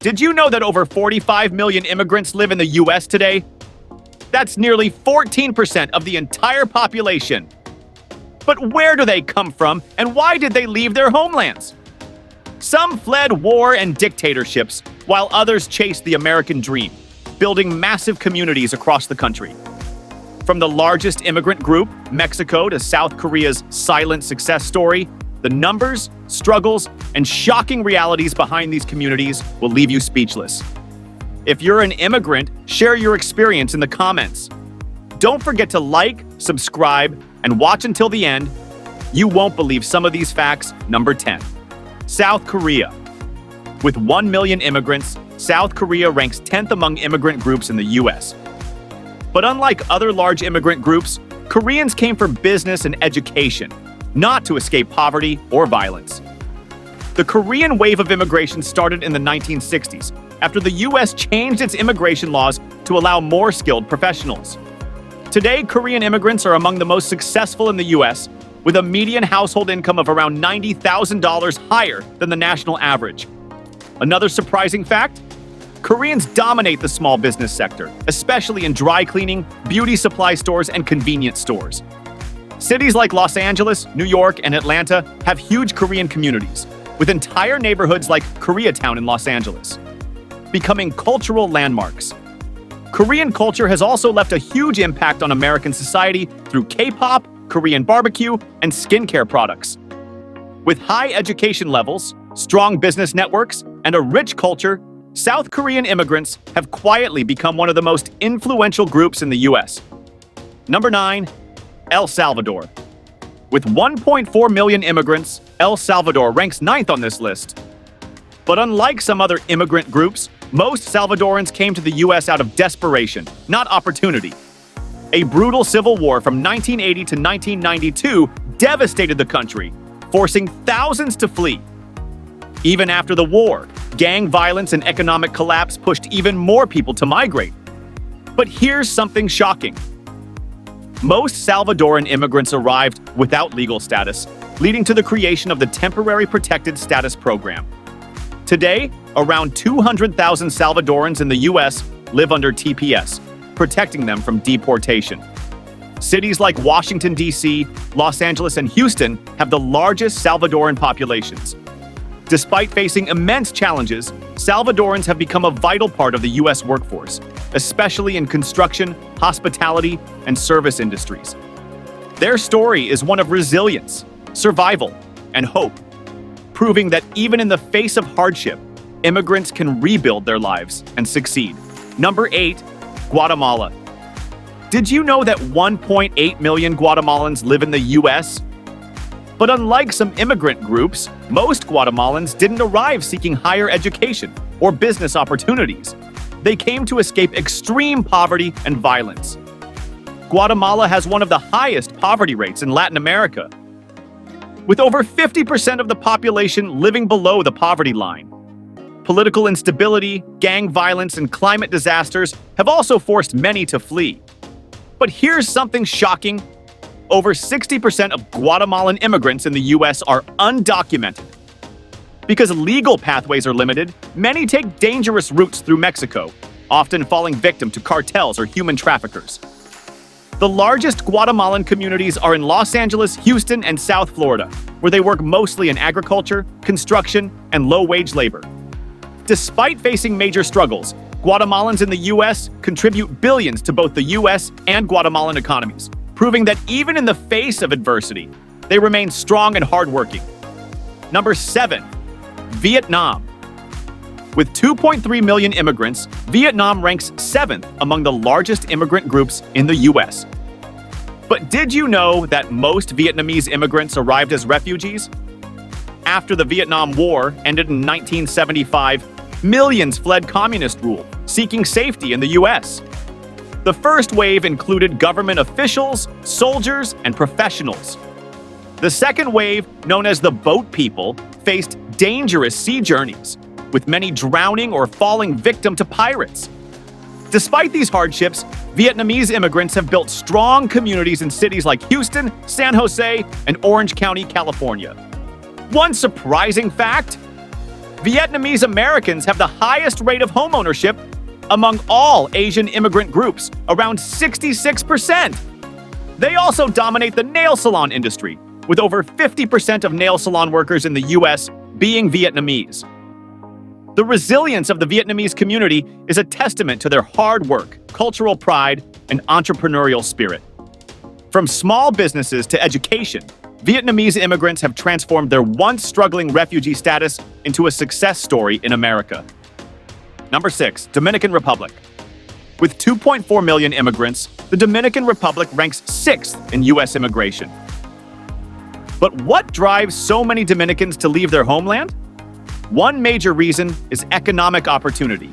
Did you know that over 45 million immigrants live in the US today? That's nearly 14% of the entire population. But where do they come from, and why did they leave their homelands? Some fled war and dictatorships, while others chased the American dream, building massive communities across the country. From the largest immigrant group, Mexico, to South Korea's silent success story, the numbers, struggles, and shocking realities behind these communities will leave you speechless. If you're an immigrant, share your experience in the comments. Don't forget to like, subscribe, and watch until the end. You won't believe some of these facts. Number 10. South Korea. With 1 million immigrants, South Korea ranks 10th among immigrant groups in the US. But unlike other large immigrant groups, Koreans came for business and education, not to escape poverty or violence. The Korean wave of immigration started in the 1960s, after the US changed its immigration laws to allow more skilled professionals. Today, Korean immigrants are among the most successful in the US, with a median household income of around $90,000 higher than the national average. Another surprising fact? Koreans dominate the small business sector, especially in dry cleaning, beauty supply stores, and convenience stores. Cities like Los Angeles, New York, and Atlanta have huge Korean communities, with entire neighborhoods like Koreatown in Los Angeles, becoming cultural landmarks. Korean culture has also left a huge impact on American society through K-pop, Korean barbecue, and skincare products. With high education levels, strong business networks, and a rich culture, South Korean immigrants have quietly become one of the most influential groups in the US. Number 9. El Salvador. With 1.4 million immigrants, El Salvador ranks 9th on this list. But unlike some other immigrant groups, most Salvadorans came to the US out of desperation, not opportunity. A brutal civil war from 1980 to 1992 devastated the country, forcing thousands to flee. Even after the war, gang violence and economic collapse pushed even more people to migrate. But here's something shocking. Most Salvadoran immigrants arrived without legal status, leading to the creation of the Temporary Protected Status Program. Today, around 200,000 Salvadorans in the US live under TPS, protecting them from deportation. Cities like Washington, D.C., Los Angeles, and Houston have the largest Salvadoran populations. Despite facing immense challenges, Salvadorans have become a vital part of the U.S. workforce, especially in construction, hospitality, and service industries. Their story is one of resilience, survival, and hope, proving that even in the face of hardship, immigrants can rebuild their lives and succeed. Number 8. Guatemala. Did you know that 1.8 million Guatemalans live in the U.S.? But unlike some immigrant groups, most Guatemalans didn't arrive seeking higher education or business opportunities. They came to escape extreme poverty and violence. Guatemala has one of the highest poverty rates in Latin America, with over 50% of the population living below the poverty line. Political instability, gang violence, and climate disasters have also forced many to flee. But here's something shocking. Over 60% of Guatemalan immigrants in the U.S. are undocumented. Because legal pathways are limited, many take dangerous routes through Mexico, often falling victim to cartels or human traffickers. The largest Guatemalan communities are in Los Angeles, Houston, and South Florida, where they work mostly in agriculture, construction, and low-wage labor. Despite facing major struggles, Guatemalans in the U.S. contribute billions to both the U.S. and Guatemalan economies, proving that even in the face of adversity, they remain strong and hardworking. Number 7. Vietnam. With 2.3 million immigrants, Vietnam ranks 7th among the largest immigrant groups in the U.S. But did you know that most Vietnamese immigrants arrived as refugees? After the Vietnam War ended in 1975, millions fled communist rule, seeking safety in the U.S. The first wave included government officials, soldiers, and professionals. The second wave, known as the boat people, faced dangerous sea journeys, with many drowning or falling victim to pirates. Despite these hardships, Vietnamese immigrants have built strong communities in cities like Houston, San Jose, and Orange County, California. One surprising fact: Vietnamese Americans have the highest rate of homeownership among all Asian immigrant groups, around 66%. They also dominate the nail salon industry, with over 50% of nail salon workers in the U.S. being Vietnamese. The resilience of the Vietnamese community is a testament to their hard work, cultural pride, and entrepreneurial spirit. From small businesses to education, Vietnamese immigrants have transformed their once struggling refugee status into a success story in America. Number 6, Dominican Republic. With 2.4 million immigrants, the Dominican Republic ranks 6th in U.S. immigration. But what drives so many Dominicans to leave their homeland? One major reason is economic opportunity.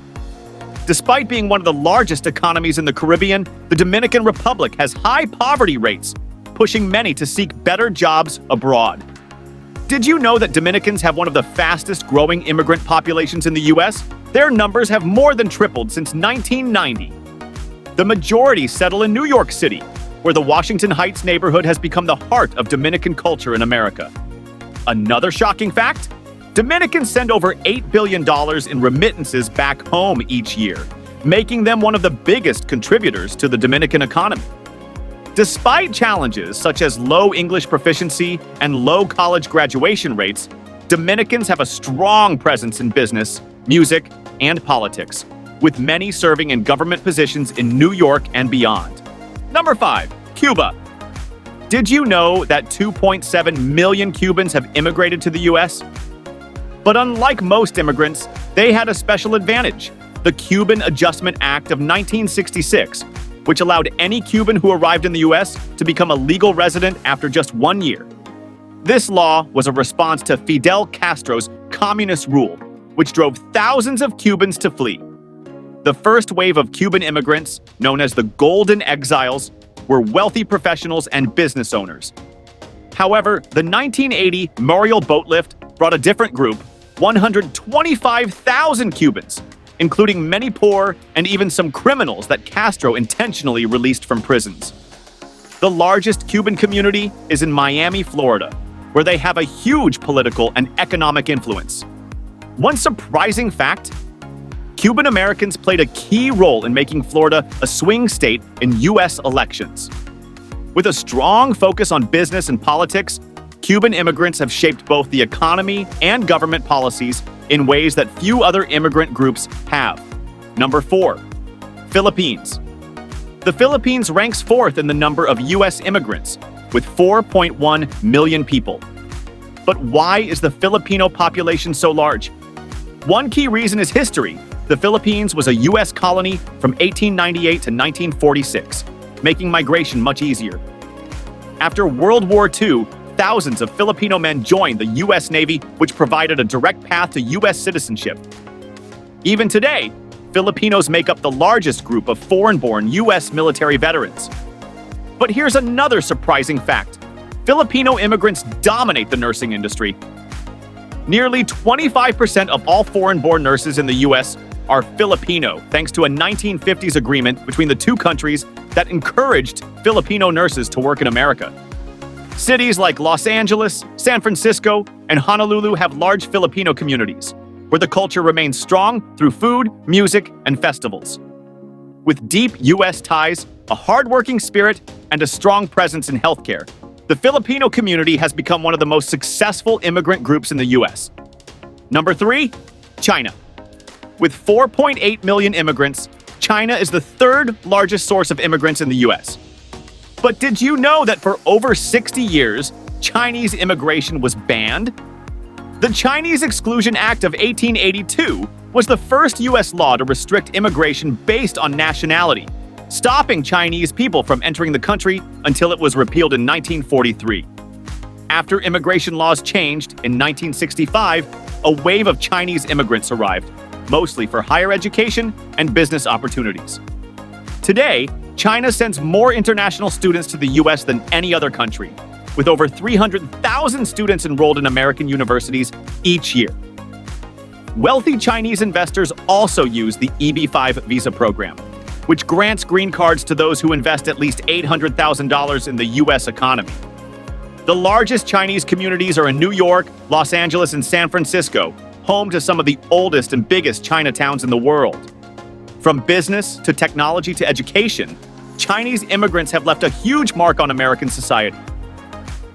Despite being one of the largest economies in the Caribbean, the Dominican Republic has high poverty rates, pushing many to seek better jobs abroad. Did you know that Dominicans have one of the fastest growing immigrant populations in the U.S.? Their numbers have more than tripled since 1990. The majority settle in New York City, where the Washington Heights neighborhood has become the heart of Dominican culture in America. Another shocking fact? Dominicans send over $8 billion in remittances back home each year, making them one of the biggest contributors to the Dominican economy. Despite challenges such as low English proficiency and low college graduation rates, Dominicans have a strong presence in business, music, and politics, with many serving in government positions in New York and beyond. Number 5, Cuba. Did you know that 2.7 million Cubans have immigrated to the U.S.? But unlike most immigrants, they had a special advantage: the Cuban Adjustment Act of 1966, which allowed any Cuban who arrived in the U.S. to become a legal resident after just 1 year. This law was a response to Fidel Castro's communist rule, which drove thousands of Cubans to flee. The first wave of Cuban immigrants, known as the Golden Exiles, were wealthy professionals and business owners. However, the 1980 Muriel boat lift brought a different group, 125,000 Cubans, including many poor and even some criminals that Castro intentionally released from prisons. The largest Cuban community is in Miami, Florida, where they have a huge political and economic influence. One surprising fact: Cuban Americans played a key role in making Florida a swing state in U.S. elections. With a strong focus on business and politics, Cuban immigrants have shaped both the economy and government policies in ways that few other immigrant groups have. Number 4, Philippines. The Philippines ranks 4th in the number of U.S. immigrants, with 4.1 million people. But why is the Filipino population so large? One key reason is history. The Philippines was a U.S. colony from 1898 to 1946, making migration much easier. After World War II, thousands of Filipino men joined the U.S. Navy, which provided a direct path to U.S. citizenship. Even today, Filipinos make up the largest group of foreign-born U.S. military veterans. But here's another surprising fact: Filipino immigrants dominate the nursing industry. Nearly 25% of all foreign-born nurses in the U.S. are Filipino, thanks to a 1950s agreement between the two countries that encouraged Filipino nurses to work in America. Cities like Los Angeles, San Francisco, and Honolulu have large Filipino communities, where the culture remains strong through food, music, and festivals. With deep U.S. ties, a hardworking spirit, and a strong presence in healthcare, the Filipino community has become one of the most successful immigrant groups in the U.S. Number 3, China. With 4.8 million immigrants, China is the 3rd largest source of immigrants in the U.S. But did you know that for over 60 years, Chinese immigration was banned? The Chinese Exclusion Act of 1882 was the first U.S. law to restrict immigration based on nationality, stopping Chinese people from entering the country until it was repealed in 1943. After immigration laws changed in 1965, a wave of Chinese immigrants arrived, mostly for higher education and business opportunities. Today, China sends more international students to the U.S. than any other country, with over 300,000 students enrolled in American universities each year. Wealthy Chinese investors also use the EB-5 visa program, which grants green cards to those who invest at least $800,000 in the U.S. economy. The largest Chinese communities are in New York, Los Angeles, and San Francisco, home to some of the oldest and biggest Chinatowns in the world. From business to technology to education, Chinese immigrants have left a huge mark on American society.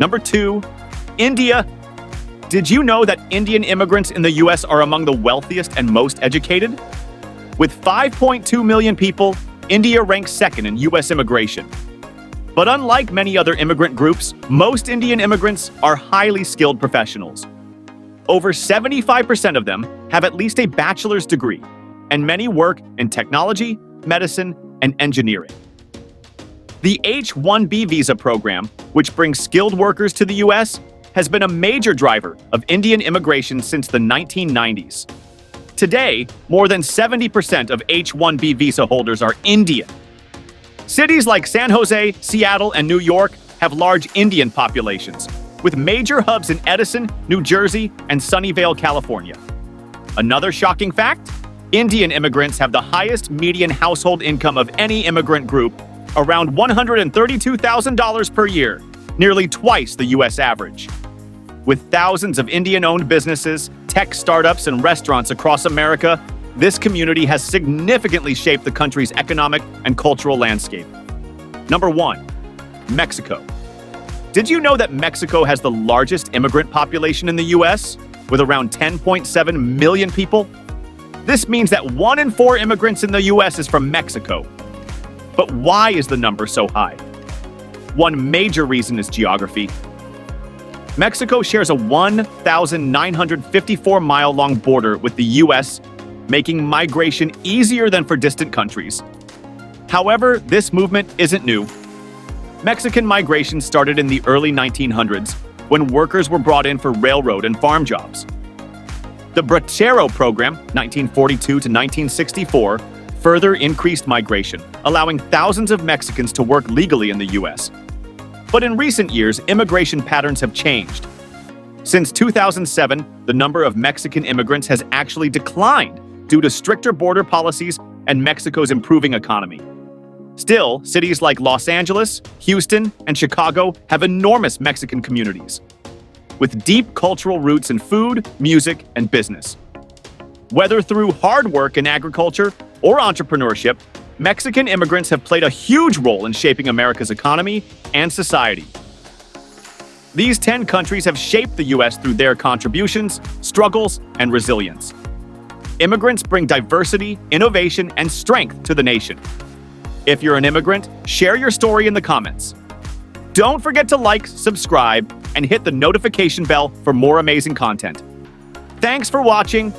Number 2, India. Did you know that Indian immigrants in the US are among the wealthiest and most educated? With 5.2 million people, India ranks second in US immigration. But unlike many other immigrant groups, most Indian immigrants are highly skilled professionals. Over 75% of them have at least a bachelor's degree, and many work in technology, medicine, and engineering. The H-1B visa program, which brings skilled workers to the US, has been a major driver of Indian immigration since the 1990s. Today, more than 70% of H-1B visa holders are Indian. Cities like San Jose, Seattle, and New York have large Indian populations, with major hubs in Edison, New Jersey, and Sunnyvale, California. Another shocking fact? Indian immigrants have the highest median household income of any immigrant group, around $132,000 per year, nearly twice the US average. With thousands of Indian-owned businesses, tech startups, and restaurants across America, this community has significantly shaped the country's economic and cultural landscape. Number 1, Mexico. Did you know that Mexico has the largest immigrant population in the US, with around 10.7 million people? This means that 1 in 4 immigrants in the US is from Mexico. But why is the number so high? One major reason is geography. Mexico shares a 1,954-mile-long border with the US, making migration easier than for distant countries. However, this movement isn't new. Mexican migration started in the early 1900s, when workers were brought in for railroad and farm jobs. The Bracero program, 1942 to 1964, further increased migration, allowing thousands of Mexicans to work legally in the US. But in recent years, immigration patterns have changed. Since 2007, the number of Mexican immigrants has actually declined due to stricter border policies and Mexico's improving economy. Still, cities like Los Angeles, Houston, and Chicago have enormous Mexican communities, with deep cultural roots in food, music, and business. Whether through hard work in agriculture or entrepreneurship, Mexican immigrants have played a huge role in shaping America's economy and society. These 10 countries have shaped the U.S. through their contributions, struggles, and resilience. Immigrants bring diversity, innovation, and strength to the nation. If you're an immigrant, share your story in the comments. Don't forget to like, subscribe, and hit the notification bell for more amazing content. Thanks for watching,